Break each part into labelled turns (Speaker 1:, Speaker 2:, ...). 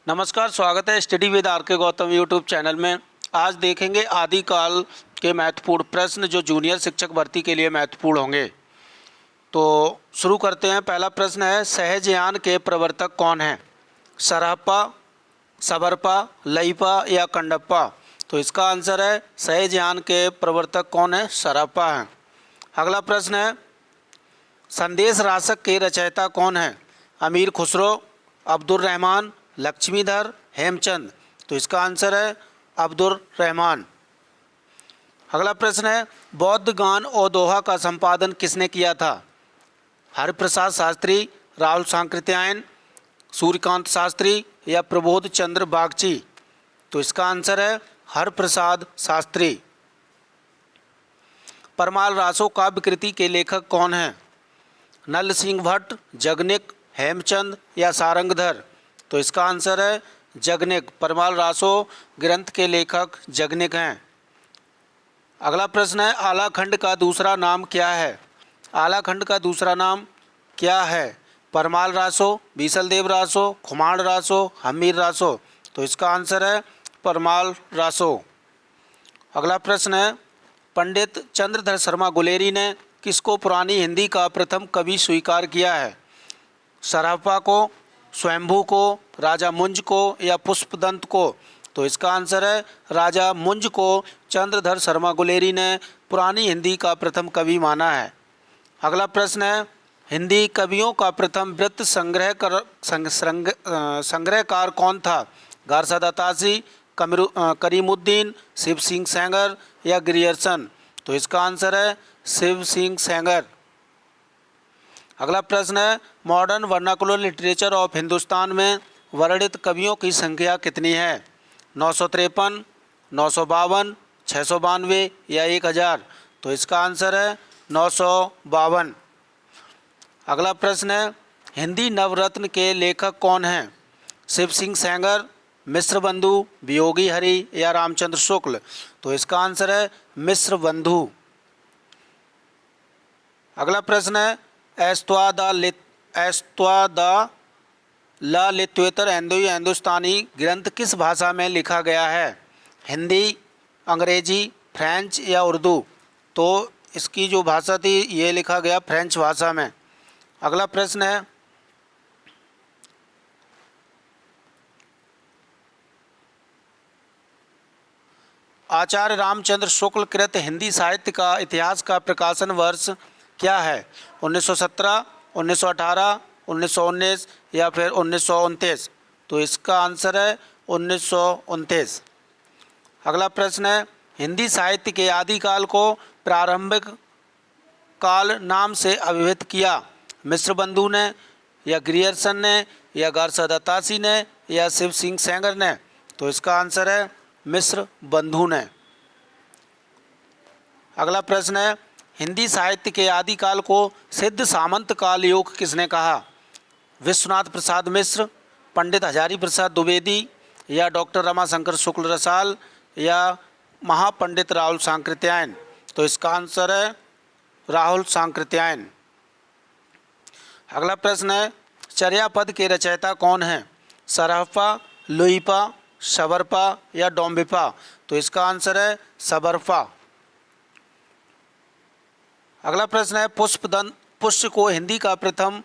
Speaker 1: नमस्कार, स्वागत है स्टडी विद आर के गौतम यूट्यूब चैनल में। आज देखेंगे आदिकाल के महत्वपूर्ण प्रश्न जो जूनियर शिक्षक भर्ती के लिए महत्वपूर्ण होंगे। तो शुरू करते हैं। पहला प्रश्न है, सहजयान के प्रवर्तक कौन हैं? सरहप्पा, सबरपा, लईपा या कंडप्पा? तो इसका आंसर है सहजयान के प्रवर्तक कौन है? सरहप्पा हैं। अगला प्रश्न है, संदेश रासक के रचयिता कौन है? अमीर खुसरो, अब्दुल रहमान, लक्ष्मीधर, हेमचंद? तो इसका आंसर है अब्दुल रहमान। अगला प्रश्न है, बौद्ध गान और दोहा का संपादन किसने किया था? हरिप्रसाद शास्त्री, राहुल सांकृत्यायन, सूर्यकांत शास्त्री या प्रबोध चंद्र बागची? तो इसका आंसर है हरिप्रसाद शास्त्री। परमाल रासो काव्य कृति के लेखक कौन हैं? नल सिंह भट्ट, जगनिक, हेमचंद या सारंगधर? तो इसका आंसर है जगनिक। परमाल रासो ग्रंथ के लेखक जगनिक हैं। अगला प्रश्न है, आलाखंड का दूसरा नाम क्या है? आलाखंड का दूसरा नाम क्या है? परमाल रासो, बीसलदेव रासो, खुमाण रासो, हमीर रासो? तो इसका आंसर है परमाल रासो। अगला प्रश्न है, पंडित चंद्रधर शर्मा गुलेरी ने किसको पुरानी हिंदी का प्रथम कवि स्वीकार किया है? सरहप्पा को, स्वयंभू को, राजा मुंज को या पुष्पदंत को? तो इसका आंसर है राजा मुंज को चंद्रधर शर्मा गुलेरी ने पुरानी हिंदी का प्रथम कवि माना है। अगला प्रश्न है, हिंदी कवियों का प्रथम वृत्त संग्रहकार कौन था? गारसादा तासी, करीमुद्दीन, शिव सिंह सेंगर या ग्रियर्सन? तो इसका आंसर है शिव सिंह सेंगर। अगला प्रश्न है, modern vernacular literature of Hindustan में वर्णित कवियों की संख्या कितनी है? 953, 952, 692 या 1000? तो इसका आंसर है 952। अगला प्रश्न है, हिंदी नवरत्न के लेखक कौन हैं? शिव सिंह सेंगर, मिश्र बंधु, वियोगी हरि या रामचंद्र शुक्ल? तो इसका आंसर है मिश्र बंधु। अगला प्रश्न है, ला लित्वेतर हिंदुस्तानी ग्रंथ किस भाषा में लिखा गया है? हिंदी, अंग्रेजी, फ्रेंच या उर्दू? तो इसकी जो भाषा थी ये लिखा गया फ्रेंच भाषा में। अगला प्रश्न है, आचार्य रामचंद्र शुक्ल कृत हिंदी साहित्य का इतिहास का प्रकाशन वर्ष क्या है? 1917, 1918, 1919 या फिर 1929? तो इसका आंसर है 1929। अगला प्रश्न है, हिंदी साहित्य के आदिकाल को प्रारंभिक काल नाम से अभिहित किया? मिश्र बंधु ने या ग्रियर्सन ने या गारसादा तासी ने या शिव सिंह सेंगर ने? तो इसका आंसर है मिश्र बंधु ने। अगला प्रश्न है, हिंदी साहित्य के आदिकाल को सिद्ध सामंत काल युग किसने कहा? विश्वनाथ प्रसाद मिश्र, पंडित हजारी प्रसाद द्विवेदी या डॉक्टर रमाशंकर शुक्ल रसाल या महापंडित राहुल सांकृत्यायन? तो इसका आंसर है राहुल सांकृत्यायन। अगला प्रश्न है, चर्यापद के रचयिता कौन हैं? सरहप्पा, लुईपा, सबरपा या डोम्बिपा? तो इसका आंसर है सबरपा। अगला प्रश्न है, पुष्प को हिंदी का प्रथम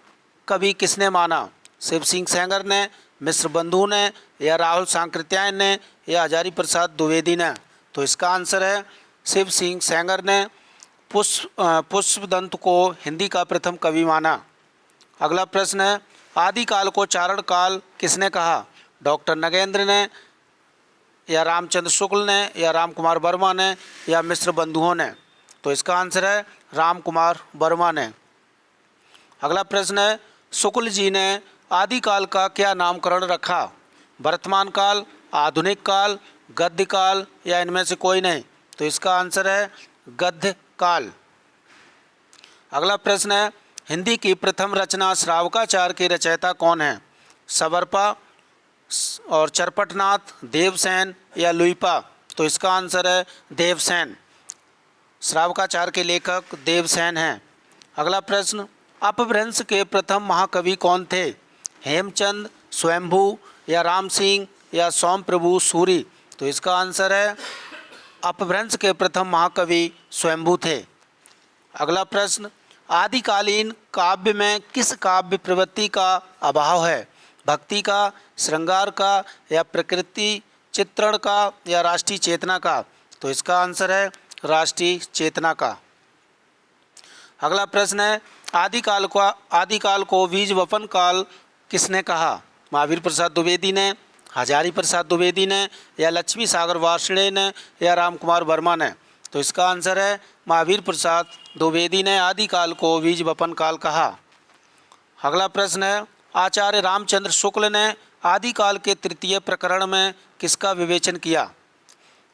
Speaker 1: कवि किसने माना? शिव सिंह सेंगर ने, मिश्र बंधु ने या राहुल सांकृत्यायन ने या हजारी प्रसाद द्विवेदी ने? तो इसका आंसर है शिव सिंह सेंगर ने पुष्पदंत को हिंदी का प्रथम कवि माना। अगला प्रश्न है, आदिकाल को चारण काल किसने कहा? डॉक्टर नगेंद्र ने या रामचंद्र शुक्ल ने या राम कुमार वर्मा ने या मिश्र बंधुओं ने? तो इसका आंसर है राम कुमार वर्मा ने। अगला प्रश्न है, शुक्ल जी ने आदिकाल का क्या नामकरण रखा? वर्तमान काल, आधुनिक काल, गद्य काल या इनमें से कोई नहीं? तो इसका आंसर है गद्य काल। अगला प्रश्न है, हिंदी की प्रथम रचना श्रावकाचार के रचयिता कौन है? सबरपा और चरपटनाथ, देवसेन या लुईपा? तो इसका आंसर है देवसेन। श्रावकाचार के लेखक देवसेन हैं। अगला प्रश्न, अपभ्रंश के प्रथम महाकवि कौन थे? हेमचंद, स्वयंभू या राम सिंह या सोम प्रभु सूरी? तो इसका आंसर है अपभ्रंश के प्रथम महाकवि स्वयंभू थे। अगला प्रश्न, आदिकालीन काव्य में किस काव्य प्रवृत्ति का अभाव है? भक्ति का, श्रृंगार का, या प्रकृति चित्रण का, या राष्ट्रीय चेतना का? तो इसका आंसर है राष्ट्रीय चेतना का। अगला प्रश्न है, आदिकाल को बीज वपन काल किसने कहा? महावीर प्रसाद द्विवेदी ने, हजारी प्रसाद द्विवेदी ने, या लक्ष्मी सागर वार्ष्णेय ने, या रामकुमार वर्मा ने? तो इसका आंसर है महावीर प्रसाद द्विवेदी ने आदिकाल को बीज वपन काल कहा। अगला प्रश्न है, आचार्य रामचंद्र शुक्ल ने आदिकाल के तृतीय प्रकरण में किसका विवेचन किया?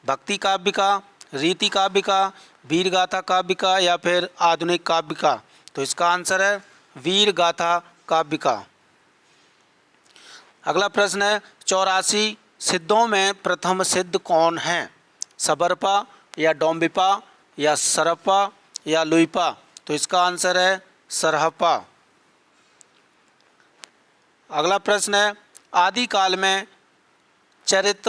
Speaker 1: भक्ति काव्य का, रीति काव्य का, वीर गाथा काव्य का, या फिर आधुनिक काव्य का? तो इसका आंसर है वीर गाथा काव्य का। अगला प्रश्न है, 84 सिद्धों में प्रथम सिद्ध कौन है? सबरपा, या डोम्बिपा, या सरहप्पा, या लुइपा? तो इसका आंसर है सरहप्पा। अगला प्रश्न है, आदिकाल में चरित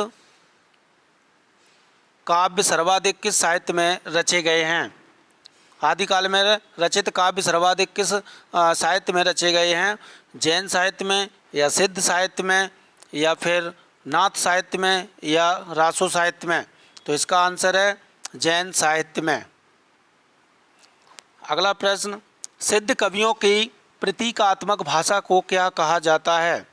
Speaker 1: काव्य सर्वाधिक किस साहित्य में रचे गए हैं? आदिकाल में रचित काव्य सर्वाधिक किस साहित्य में रचे गए हैं? जैन साहित्य में, या सिद्ध साहित्य में, या फिर नाथ साहित्य में, या रासो साहित्य में? तो इसका आंसर है जैन साहित्य में। अगला प्रश्न, सिद्ध कवियों की प्रतीकात्मक भाषा को क्या कहा जाता है?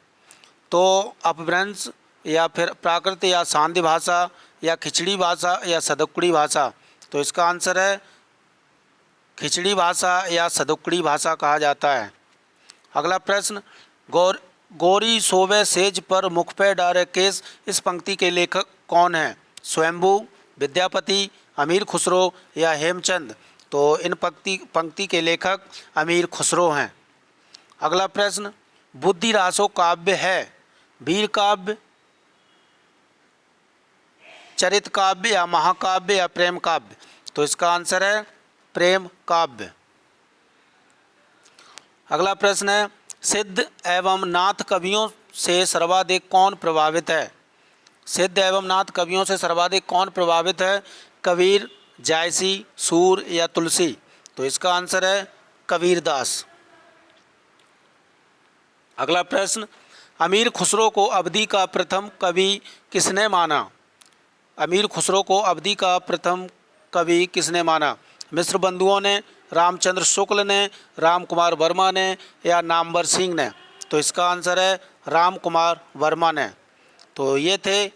Speaker 1: तो अपभ्रंश, या फिर प्राकृत, या सांध्य भाषा, या खिचड़ी भाषा, या सदुक्कड़ी भाषा? तो इसका आंसर है खिचड़ी भाषा या सदुक्कड़ी भाषा कहा जाता है। अगला प्रश्न, गोरी सोवे सेज पर मुख पे डारे केस, इस पंक्ति के लेखक कौन है? स्वयंभू, विद्यापति, अमीर खुसरो, या हेमचंद? तो इन पंक्ति के लेखक अमीर खुसरो हैं। अगला प्रश्न, बुद्धि रासो काव्य है वीर काव्य, चरित काव्य, या महाकाव्य, या प्रेम काव्य? तो इसका आंसर है प्रेम काव्य। अगला प्रश्न है, सिद्ध एवं नाथ कवियों से सर्वाधिक कौन प्रभावित है? सिद्ध एवं नाथ कवियों से सर्वाधिक कौन प्रभावित है? कबीर, जायसी, सूर, या तुलसी? तो इसका आंसर है कबीरदास। अगला प्रश्न, अमीर खुसरो को अवधी का प्रथम कवि किसने माना? अमीर खुसरो को अवधी का प्रथम कवि किसने माना? मिश्र बंधुओं ने, रामचंद्र शुक्ल ने, रामकुमार वर्मा ने, या नामवर सिंह ने? तो इसका आंसर है रामकुमार वर्मा ने। तो ये थे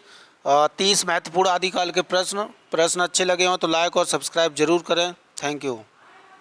Speaker 1: 30 महत्वपूर्ण आदिकाल के प्रश्न अच्छे लगे हों तो लाइक और सब्सक्राइब जरूर करें। Thank you.